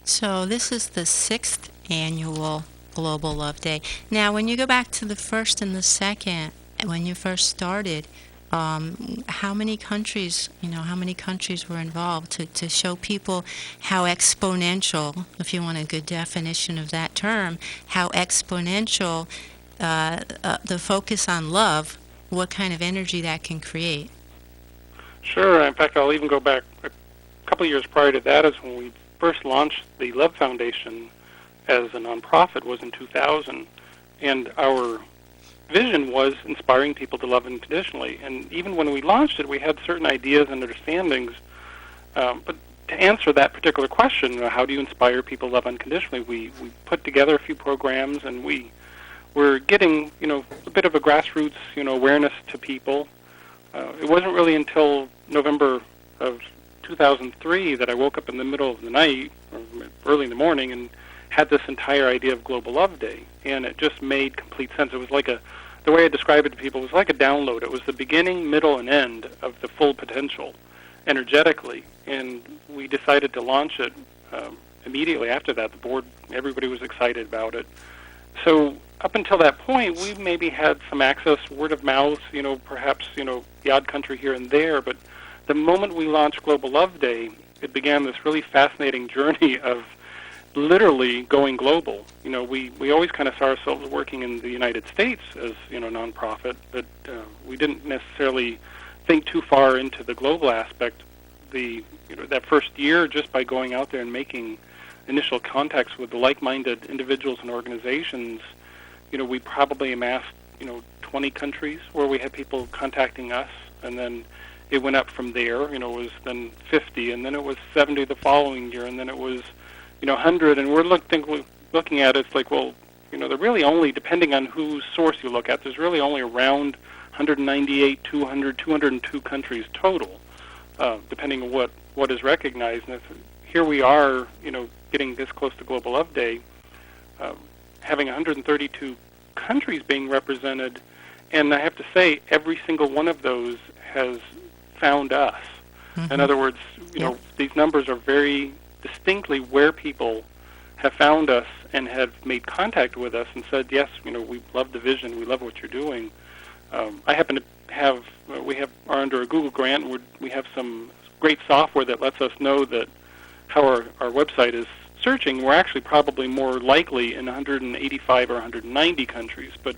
So this is the 6th annual Global Love Day. Now, when you go back to the first and the second, when you first started, how many countries, how many countries were involved to show people how exponential, if you want a good definition of that term, how exponential the focus on love, what kind of energy that can create? Sure. In fact, I'll even go back a couple of years prior to that is when we first launched the Love Foundation as a nonprofit was in 2000. And our vision was inspiring people to love unconditionally. And even when we launched it, we had certain ideas and understandings. But to answer that particular question, how do you inspire people to love unconditionally, we put together a few programs, and we're getting, a bit of a grassroots, awareness to people. It wasn't really until November of 2003 that I woke up in the middle of the night, or early in the morning, and had this entire idea of Global Love Day, and it just made complete sense. It was like the way I describe it to people was like a download. It was the beginning, middle, and end of the full potential, energetically, and we decided to launch it immediately after that. The board, everybody was excited about it. So up until that point, we maybe had some access, word of mouth, perhaps, the odd country here and there, but the moment we launched Global Love Day, it began this really fascinating journey of literally going global. We always kind of saw ourselves working in the United States as, nonprofit, but we didn't necessarily think too far into the global aspect. That first year, just by going out there and making initial contacts with the like-minded individuals and organizations, we probably amassed, 20 countries where we had people contacting us, and then it went up from there. It was then 50, and then it was 70 the following year, and then it was 100, and we're looking at it, it's like, well, they're really only, depending on whose source you look at, there's really only around 198, 200, 202 countries total, depending on what is recognized. And here we are, getting this close to Global Love Day, having 132 countries being represented, and I have to say, every single one of those has found us. Mm-hmm. In other words, these numbers are very distinctly where people have found us and have made contact with us and said, yes, we love the vision, we love what you're doing. I happen to are under a Google grant, and we have some great software that lets us know that how our website is searching. We're actually probably more likely in 185 or 190 countries, but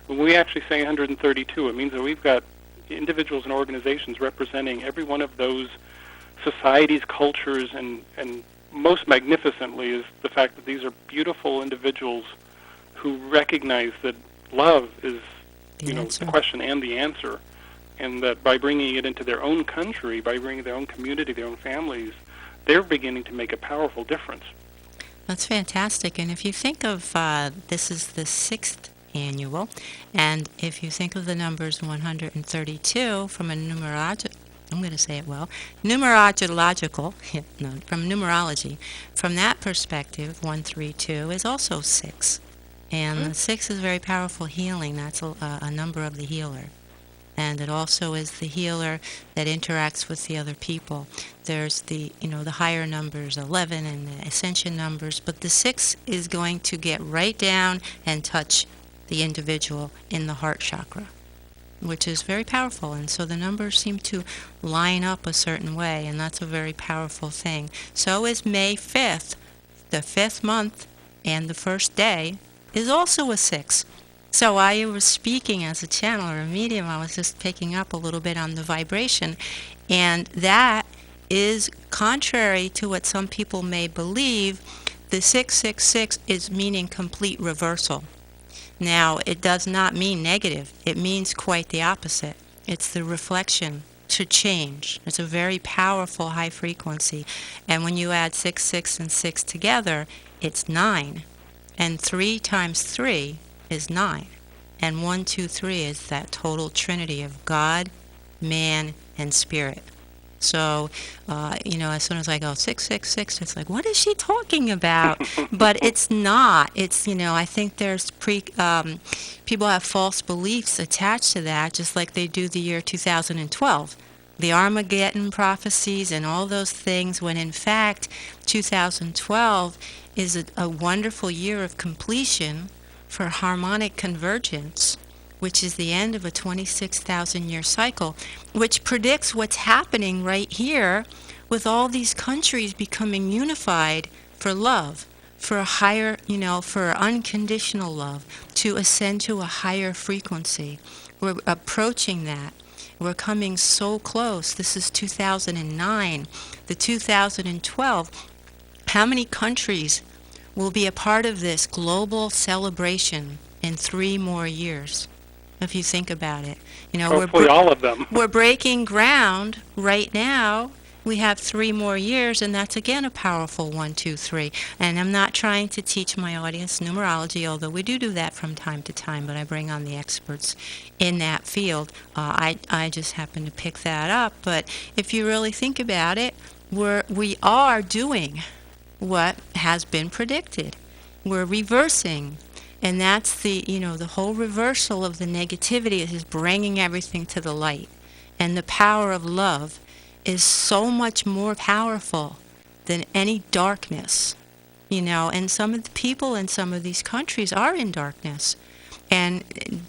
when we actually say 132, it means that we've got individuals and organizations representing every one of those societies, cultures, and most magnificently is the fact that these are beautiful individuals who recognize that love is, the question and the answer, and that by bringing it into their own country, by bringing their own community, their own families, they're beginning to make a powerful difference. That's fantastic. And if you think of, this is the 6th annual, and if you think of the numbers 132 from a numerological, I'm going to say it well, numerological, from numerology, from that perspective, 132 is also 6. And the 6 is very powerful healing. That's a number of the healer. And it also is the healer that interacts with the other people. There's the higher numbers, 11, and the ascension numbers, but the 6 is going to get right down and touch the individual in the heart chakra, which is very powerful. And so the numbers seem to line up a certain way, and that's a very powerful thing. So is May 5th, the 5th month, and the first day is also a 6. So while you were speaking as a channel or a medium, I was just picking up a little bit on the vibration, and that is contrary to what some people may believe. The 666 is meaning complete reversal. Now, it does not mean negative. It means quite the opposite. It's the reflection to change. It's a very powerful high frequency. And when you add 6, 6, and 6 together, it's 9. And 3 times 3 is 9. And 1, 2, 3 is that total trinity of God, man, and spirit. So, as soon as I go 666, it's like, what is she talking about? But it's not. It's, I think there's people have false beliefs attached to that, just like they do the year 2012. the Armageddon prophecies and all those things, when in fact 2012 is a wonderful year of completion for harmonic convergence, which is the end of a 26,000-year cycle, which predicts what's happening right here with all these countries becoming unified for love, for a higher, for unconditional love, to ascend to a higher frequency. We're approaching that. We're coming so close. This is 2009. The 2012, how many countries will be a part of this global celebration in 3 more years? If you think about it. Hopefully all of them. We're breaking ground right now. We have 3 more years, and that's again a powerful 1, 2, 3. And I'm not trying to teach my audience numerology, although we do that from time to time, but I bring on the experts in that field. I just happen to pick that up. But if you really think about it, we are doing what has been predicted. We're reversing. And that's the whole reversal of the negativity is bringing everything to the light. And the power of love is so much more powerful than any darkness. And some of the people in some of these countries are in darkness. And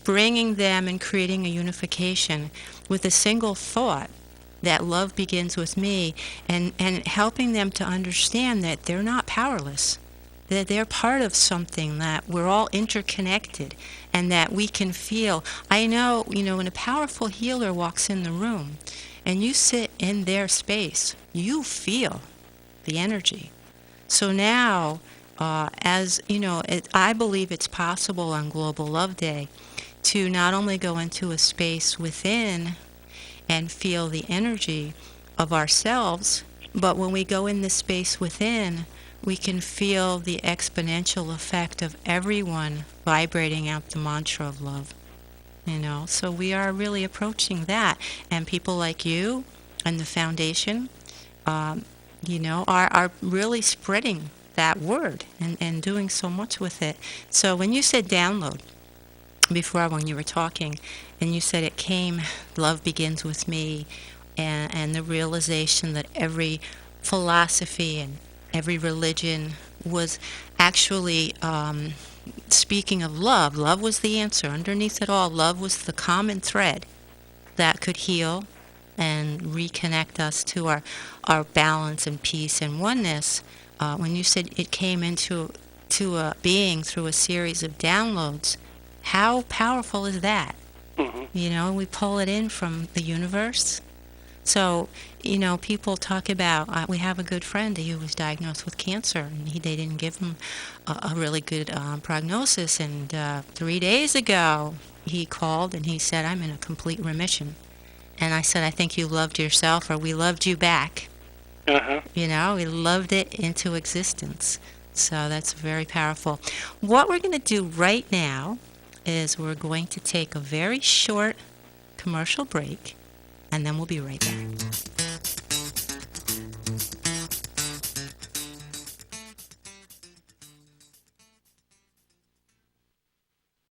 bringing them and creating a unification with a single thought that love begins with me, and helping them to understand that they're not powerless, that they're part of something, that we're all interconnected, and that we can feel. I know, when a powerful healer walks in the room and you sit in their space, you feel the energy. So now, I believe it's possible on Global Love Day to not only go into a space within and feel the energy of ourselves, but when we go in the space within, we can feel the exponential effect of everyone vibrating out the mantra of love. So we are really approaching that. And people like you and the foundation, are really spreading that word and doing so much with it. So when you said download, before when you were talking, and you said it came, love begins with me, and the realization that every philosophy and every religion was actually speaking of love. Love was the answer. Underneath it all, love was the common thread that could heal and reconnect us to our balance and peace and oneness. When you said it came into a being through a series of downloads, how powerful is that? Mm-hmm. We pull it in from the universe. So, people talk about, we have a good friend who was diagnosed with cancer, and they didn't give him a really good prognosis. And 3 days ago, he called and he said, I'm in a complete remission. And I said, I think you loved yourself, or we loved you back. Uh-huh. We loved it into existence. So that's very powerful. What we're going to do right now is we're going to take a very short commercial break, and then we'll be right back.